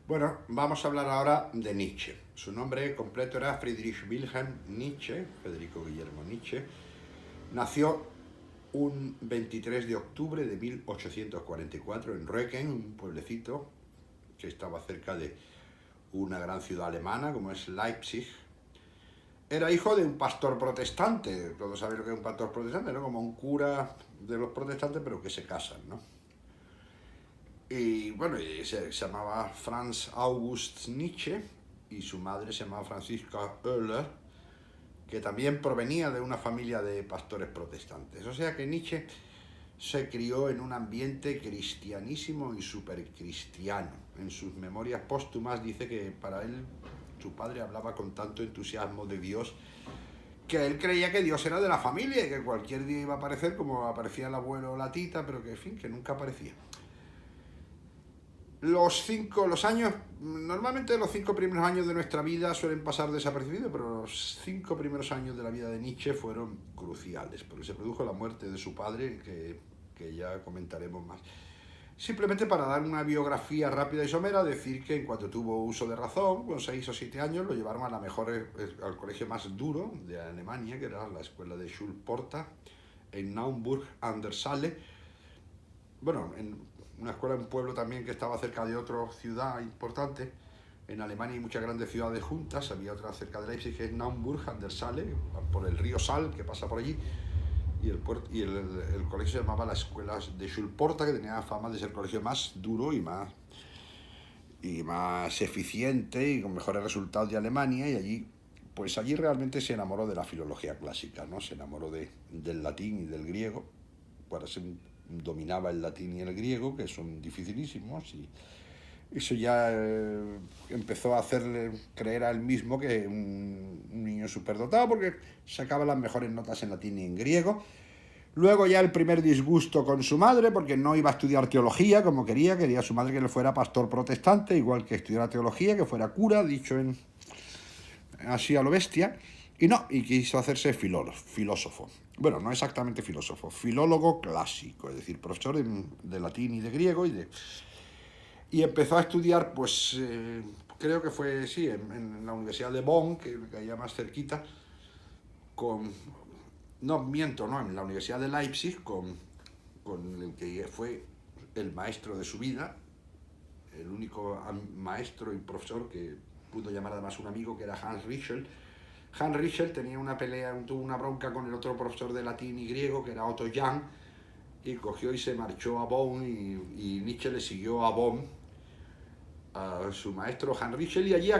Bueno, vamos a hablar ahora de Nietzsche. Su nombre completo era Friedrich Wilhelm Nietzsche, Federico Guillermo Nietzsche. Nació un 23 de octubre de 1844 en Röcken, un pueblecito que estaba cerca de una gran ciudad alemana como es Leipzig. Era hijo de un pastor protestante, todos saben lo que es un pastor protestante, ¿no? Como un cura de los protestantes, pero que se casan, ¿no? Y bueno, se llamaba Franz August Nietzsche y su madre se llamaba Franziska Oehler, que también provenía de una familia de pastores protestantes. O sea que Nietzsche se crió en un ambiente cristianísimo y supercristiano. En sus memorias póstumas dice que para él su padre hablaba con tanto entusiasmo de Dios que él creía que Dios era de la familia y que cualquier día iba a aparecer como aparecía el abuelo o la tita, pero que en fin, que nunca aparecía. Los años, normalmente los 5 primeros años de nuestra vida suelen pasar desapercibidos, pero los 5 primeros años de la vida de Nietzsche fueron cruciales, porque se produjo la muerte de su padre, que ya comentaremos más. Simplemente para dar una biografía rápida y somera, decir que en cuanto tuvo uso de razón, con 6 o 7 años, lo llevaron a la mejor, al colegio más duro de Alemania, que era la escuela de Schulporta, en Naumburg an der Saale. Bueno, en una escuela en un pueblo también que estaba cerca de otra ciudad importante. En Alemania hay muchas grandes ciudades juntas, había otra cerca de Leipzig que es Naumburg an der Saale, por el río Sal que pasa por allí, y el colegio se llamaba la escuela de Schulporta, que tenía fama de ser el colegio más duro y más eficiente y con mejores resultados de Alemania, y allí realmente se enamoró de la filología clásica, ¿no? Se enamoró del latín y del griego. Para ser dominaba el latín y el griego, que son dificilísimos, y eso ya empezó a hacerle creer a él mismo que un niño superdotado, porque sacaba las mejores notas en latín y en griego. Luego ya el primer disgusto con su madre, porque no iba a estudiar teología como quería su madre que le fuera pastor protestante, igual que estudiara teología, que fuera cura, dicho así a lo bestia, y quiso hacerse filósofo. Bueno, no exactamente filósofo, filólogo clásico, es decir, profesor de latín y de griego, y empezó a estudiar, pues, creo que fue, sí, en la Universidad de Bonn, que caía más cerquita, no miento, no, en la Universidad de Leipzig, con el que fue el maestro de su vida, el único maestro y profesor que pudo llamar además un amigo, que era Hans Rischel. Hans Rischel tenía una pelea, tuvo una bronca con el otro profesor de latín y griego, que era Otto Jahn, y cogió y se marchó a Bonn, y Nietzsche le siguió a Bonn a su maestro Hans Rischel, y allí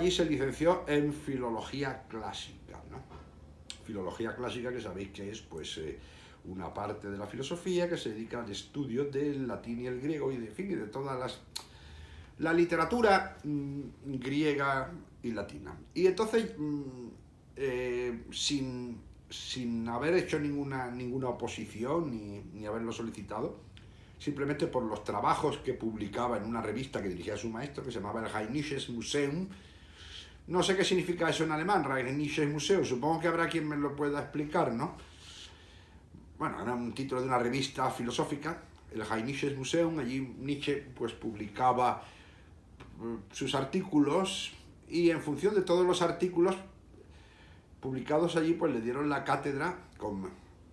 se licenció en filología clásica, ¿no? Filología clásica, que sabéis que es, pues, una parte de la filosofía que se dedica al estudio del latín y el griego y de todas la literatura griega y latina. Y entonces, sin haber hecho ninguna oposición ni haberlo solicitado, simplemente por los trabajos que publicaba en una revista que dirigía su maestro, que se llamaba el Rheinisches Museum. No sé qué significa eso en alemán, Rheinisches Museum, supongo que habrá quien me lo pueda explicar, ¿no? Bueno, era un título de una revista filosófica, el Rheinisches Museum. Allí Nietzsche pues publicaba sus artículos, y en función de todos los artículos publicados allí, pues le dieron la cátedra con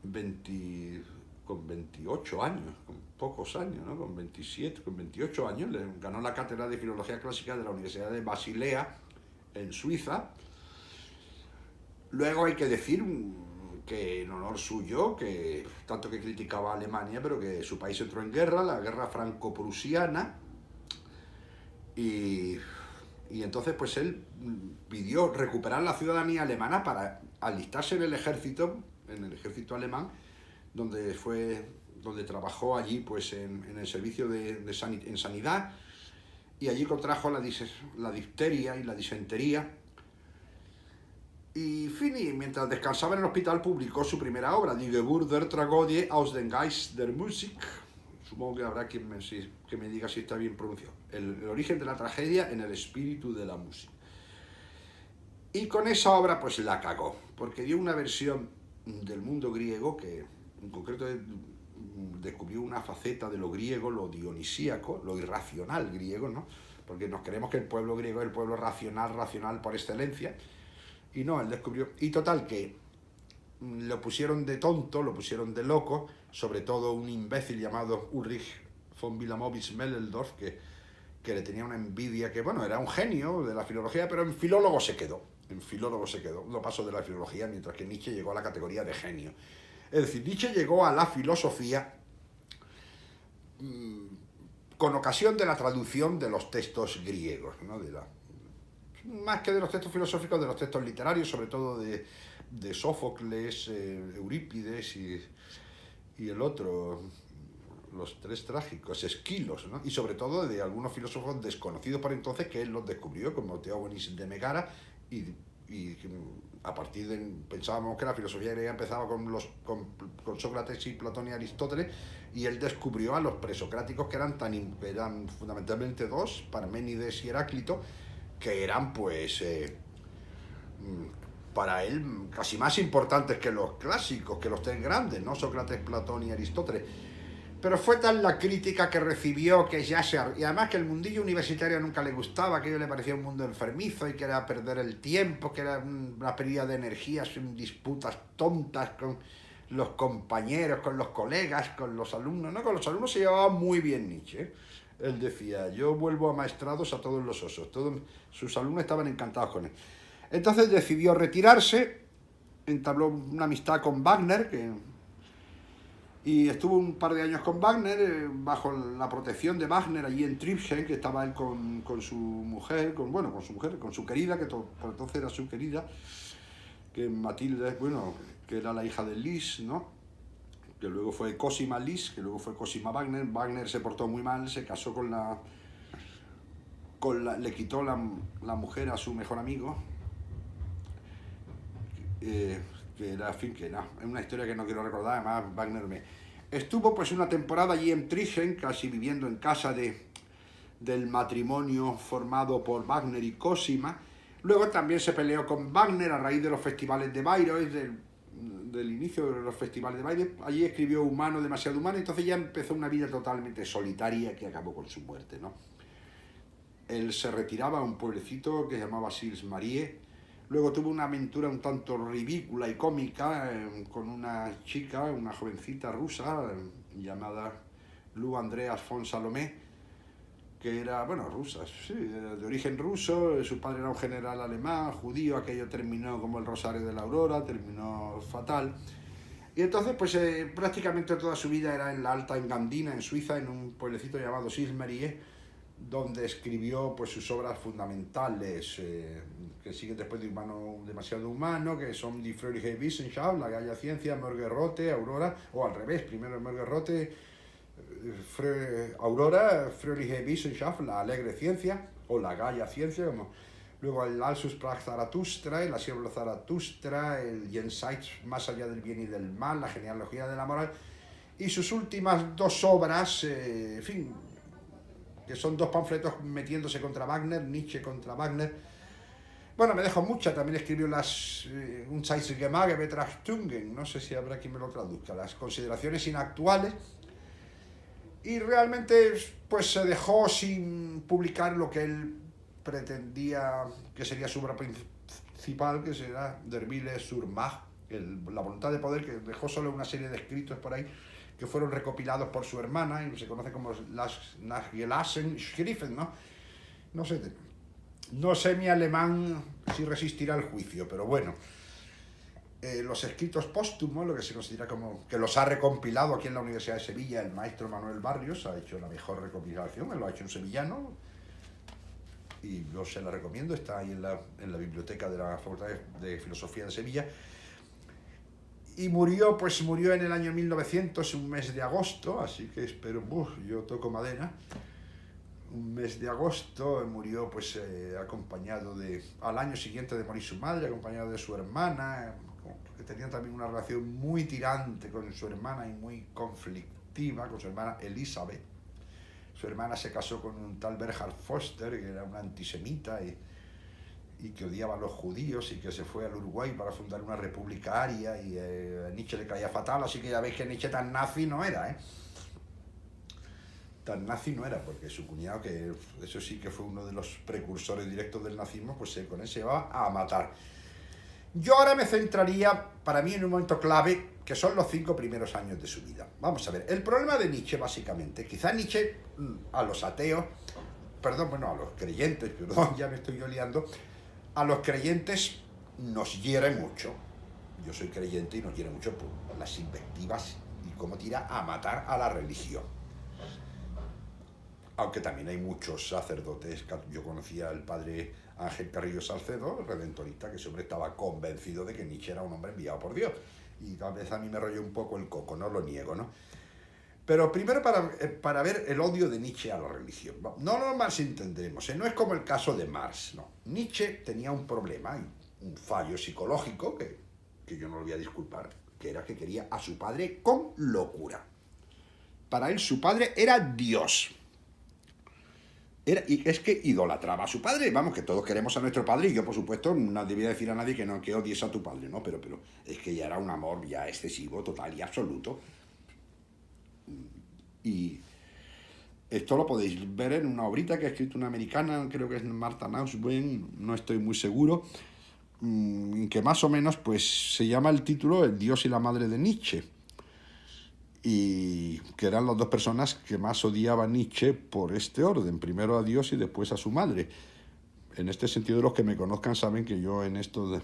28 años, con pocos años, ¿no? Con 27, con 28 años, le ganó la cátedra de Filología Clásica de la Universidad de Basilea, en Suiza. Luego hay que decir que en honor suyo, que tanto que criticaba a Alemania, pero que su país entró en guerra, la guerra franco-prusiana, y entonces pues él pidió recuperar la ciudadanía alemana para alistarse en el ejército alemán, donde trabajó allí pues en el servicio en sanidad, y allí contrajo la difteria y la disentería. Y Fini, mientras descansaba en el hospital, publicó su primera obra, Die Geburt der Tragödie aus dem Geist der Musik. Supongo que habrá quien me diga si está bien pronunciado. El origen de la tragedia en el espíritu de la música. Y con esa obra pues la cagó, porque dio una versión del mundo griego, que en concreto descubrió una faceta de lo griego, lo dionisíaco, lo irracional griego, ¿no? Porque nos creemos que el pueblo griego es el pueblo racional por excelencia, y no, él descubrió, y total que lo pusieron de tonto, lo pusieron de loco, sobre todo un imbécil llamado Ulrich von Wilamowitz-Meldorf, que le tenía una envidia, que bueno, era un genio de la filología, pero en filólogo se quedó, no pasó de la filología, mientras que Nietzsche llegó a la categoría de genio. Es decir, Nietzsche llegó a la filosofía con ocasión de la traducción de los textos griegos, ¿no? Más que de los textos filosóficos, de los textos literarios, sobre todo de Sófocles, Eurípides y el otro, los tres trágicos, Esquilos, ¿no? Y sobre todo de algunos filósofos desconocidos por entonces que él los descubrió, como Teógenes de Megara, y a partir de, pensábamos que la filosofía griega empezaba con Sócrates y Platón y Aristóteles, y él descubrió a los presocráticos, que eran fundamentalmente dos, Parménides y Heráclito, que eran pues para él casi más importantes que los clásicos, que los tres grandes, ¿no? Sócrates, Platón y Aristóteles. Pero fue tal la crítica que recibió que ya se... Y además que el mundillo universitario nunca le gustaba, que a ellos le parecía un mundo enfermizo y que era perder el tiempo, que era una pérdida de energías, disputas tontas con los compañeros, con los colegas, con los alumnos. No, con los alumnos se llevaba muy bien Nietzsche, ¿eh? Él decía, yo vuelvo amaestrados a todos los osos. Todos sus alumnos estaban encantados con él. Entonces decidió retirarse, entabló una amistad con Wagner, y estuvo un par de años con Wagner, bajo la protección de Wagner, allí en Tribschen, que estaba él con su mujer, con su querida, que por entonces era su querida, que Matilde, bueno, que era la hija de Lis, ¿no? Que luego fue Cosima Lis, que luego fue Cosima Wagner. Wagner se portó muy mal, se casó le quitó la mujer a su mejor amigo, que era, en fin, que no, es una historia que no quiero recordar. Además Wagner estuvo pues una temporada allí en Tribschen, casi viviendo en casa del matrimonio formado por Wagner y Cosima. Luego también se peleó con Wagner a raíz de los festivales de Bayreuth, del inicio de los festivales de Bayreuth. Allí escribió Humano, demasiado humano, entonces ya empezó una vida totalmente solitaria que acabó con su muerte, ¿no? Él se retiraba a un pueblecito que se llamaba Sils-Marie. Luego tuvo una aventura un tanto ridícula y cómica con una chica, una jovencita rusa, llamada Lou Andreas von Salomé, que era, bueno, rusa, sí, de origen ruso. Su padre era un general alemán, judío. Aquello terminó como el Rosario de la Aurora, terminó fatal. Y entonces, pues prácticamente toda su vida era en la Alta Engadina, en Suiza, en un pueblecito llamado Sils-Marie, donde escribió pues sus obras fundamentales, que siguen después de Humano, demasiado humano, que son Die Fröhliche Wissenschaft, la Gaia Ciencia, Morgenrotte, Aurora, o al revés, primero Morgenrotte, Aurora, Fröhliche Wissenschaft, la alegre ciencia, o la Gaia Ciencia, como luego el Also sprach Zarathustra, el Así habló Zarathustra, el Jenseits, más allá del bien y del mal, la genealogía de la moral, y sus últimas dos obras, en fin, que son dos panfletos metiéndose contra Wagner, Nietzsche contra Wagner. Bueno, me dejo mucha, también escribió Unzeitliche Betrachtungen, no sé si habrá quien me lo traduzca, las consideraciones inactuales, y realmente pues se dejó sin publicar lo que él pretendía que sería su obra principal, que será Der Wille zur Macht, la voluntad de poder, que dejó solo una serie de escritos por ahí, que fueron recopilados por su hermana y se conoce como las Nachgelassenen Schriften, ¿no? No sé mi alemán si resistirá el juicio, pero bueno, los escritos póstumos, lo que se considera como que los ha recompilado aquí en la Universidad de Sevilla el maestro Manuel Barrios, ha hecho la mejor recopilación, él lo ha hecho un sevillano, y yo se la recomiendo, está ahí en la biblioteca de la Facultad de Filosofía de Sevilla. Y murió en el año 1900, un mes de agosto, así que espero, yo toco madera, un mes de agosto murió pues acompañado al año siguiente de morir su madre, acompañado de su hermana, que tenía también una relación muy tirante con su hermana y muy conflictiva con su hermana Elizabeth. Su hermana se casó con un tal Bernhard Foster, que era un antisemita, y que odiaba a los judíos y que se fue al Uruguay para fundar una república aria y a Nietzsche le caía fatal, así que ya veis que Nietzsche tan nazi no era, ¿eh? Tan nazi no era, porque su cuñado, que eso sí que fue uno de los precursores directos del nazismo, pues con él se va a matar. Yo ahora me centraría, para mí, en un momento clave, que son los 5 primeros años de su vida. Vamos a ver, el problema de Nietzsche, básicamente, quizá Nietzsche, a los ateos, perdón, bueno, a los creyentes, perdón, ya me estoy yo liando, a los creyentes nos hiere mucho. Yo soy creyente y nos hiere mucho por las invectivas y cómo tira a matar a la religión. Aunque también hay muchos sacerdotes, yo conocía al padre Ángel Carrillo Salcedo, redentorista, que siempre estaba convencido de que Nietzsche era un hombre enviado por Dios. Y tal vez a mí me rolló un poco el coco, no lo niego, ¿no? Pero primero para ver el odio de Nietzsche a la religión. No lo más entendremos, no es como el caso de Marx, no. Nietzsche tenía un problema, un fallo psicológico, que yo no lo voy a disculpar, que era que quería a su padre con locura. Para él su padre era Dios. Y es que idolatraba a su padre. Vamos, que todos queremos a nuestro padre, y yo, por supuesto, no debía decir a nadie que odies a tu padre, ¿no? Pero es que ya era un amor ya excesivo, total y absoluto. Y esto lo podéis ver en una obrita que ha escrito una americana, creo que es Martha Nussbaum, no estoy muy seguro, que más o menos pues se llama el título El Dios y la Madre de Nietzsche. Y que eran las dos personas que más odiaba a Nietzsche por este orden, primero a Dios y después a su madre. En este sentido, los que me conozcan saben que yo en esto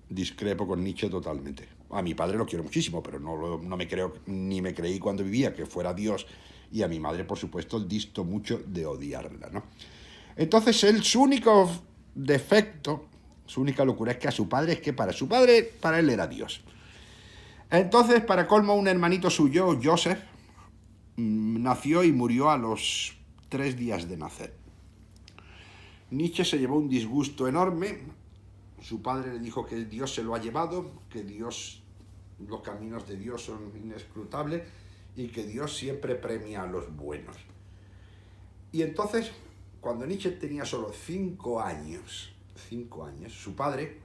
discrepo con Nietzsche totalmente. A mi padre lo quiero muchísimo, pero no me creo, ni me creí cuando vivía que fuera Dios, y a mi madre, por supuesto, disto mucho de odiarla, ¿no? Entonces, su único defecto, su única locura es que a su padre, es que para su padre, para él era Dios. Entonces, para colmo, un hermanito suyo, Joseph, nació y murió a los 3 días de nacer. Nietzsche se llevó un disgusto enorme. Su padre le dijo que Dios se lo ha llevado, que los caminos de Dios son inescrutables y que Dios siempre premia a los buenos. Y entonces, cuando Nietzsche tenía solo 5 años, su padre,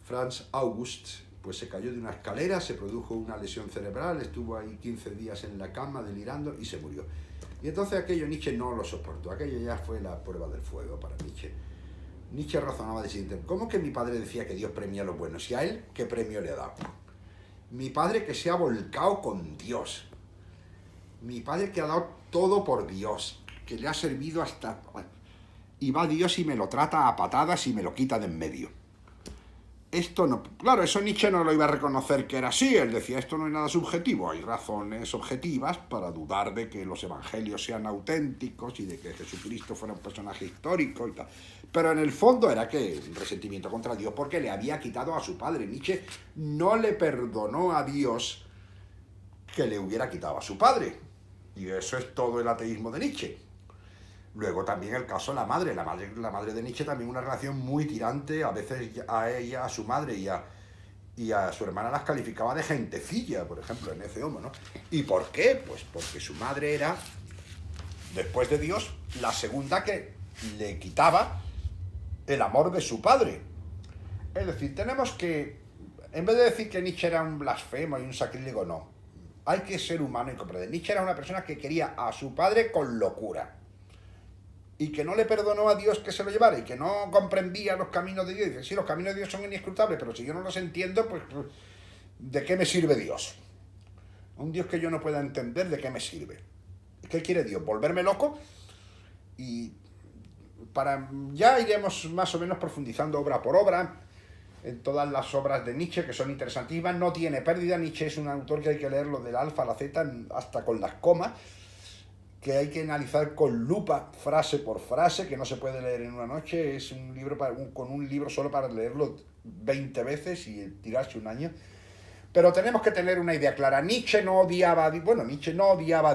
Franz August, pues se cayó de una escalera, se produjo una lesión cerebral, estuvo ahí 15 días en la cama delirando y se murió. Y entonces aquello Nietzsche no lo soportó, aquello ya fue la prueba del fuego para Nietzsche. Nietzsche razonaba de siguiente: ¿cómo que mi padre decía que Dios premia a los buenos? ¿Y a él qué premio le ha dado? Mi padre que se ha volcado con Dios. Mi padre que ha dado todo por Dios, que le ha servido hasta... Y va Dios y me lo trata a patadas y me lo quita de en medio. Esto no... Claro, eso Nietzsche no lo iba a reconocer que era así. Él decía, esto no es nada subjetivo. Hay razones objetivas para dudar de que los evangelios sean auténticos y de que Jesucristo fuera un personaje histórico y tal. Pero en el fondo era que un resentimiento contra Dios porque le había quitado a su padre. Nietzsche no le perdonó a Dios que le hubiera quitado a su padre. Y eso es todo el ateísmo de Nietzsche. Luego también el caso de la madre de Nietzsche, también una relación muy tirante, a veces a ella, a su madre y a su hermana las calificaba de gentecilla, por ejemplo, en ese homo, ¿no? ¿Y por qué? Pues porque su madre era, después de Dios, la segunda que le quitaba el amor de su padre. Es decir, tenemos que, en vez de decir que Nietzsche era un blasfemo y un sacrílego, no. Hay que ser humano y comprender. Nietzsche era una persona que quería a su padre con locura. Y que no le perdonó a Dios que se lo llevara, y que no comprendía los caminos de Dios. Dice, sí, los caminos de Dios son inescrutables, pero si yo no los entiendo, pues ¿de qué me sirve Dios? Un Dios que yo no pueda entender, ¿de qué me sirve? ¿Qué quiere Dios? ¿Volverme loco? Y ya iremos más o menos profundizando obra por obra en todas las obras de Nietzsche, que son interesantísimas. No tiene pérdida. Nietzsche es un autor que hay que leerlo del alfa a la zeta, hasta con las comas, que hay que analizar con lupa, frase por frase, que no se puede leer en una noche. Es un libro con un libro solo para leerlo 20 veces y tirarse un año. Pero tenemos que tener una idea clara. Nietzsche no odiaba a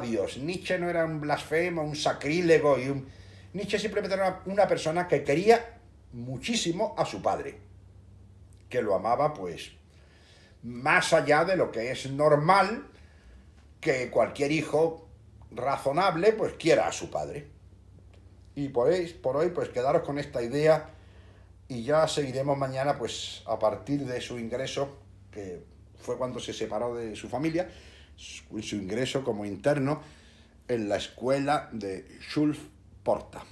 Dios. Nietzsche no era un blasfemo, un sacrílego. Nietzsche simplemente era una persona que quería muchísimo a su padre, que lo amaba pues más allá de lo que es normal que cualquier hijo razonable pues quiera a su padre. Y por hoy pues quedaros con esta idea Y ya seguiremos mañana, pues a partir de su ingreso, que fue cuando se separó de su familia, su ingreso como interno en la escuela de Schulz Porta.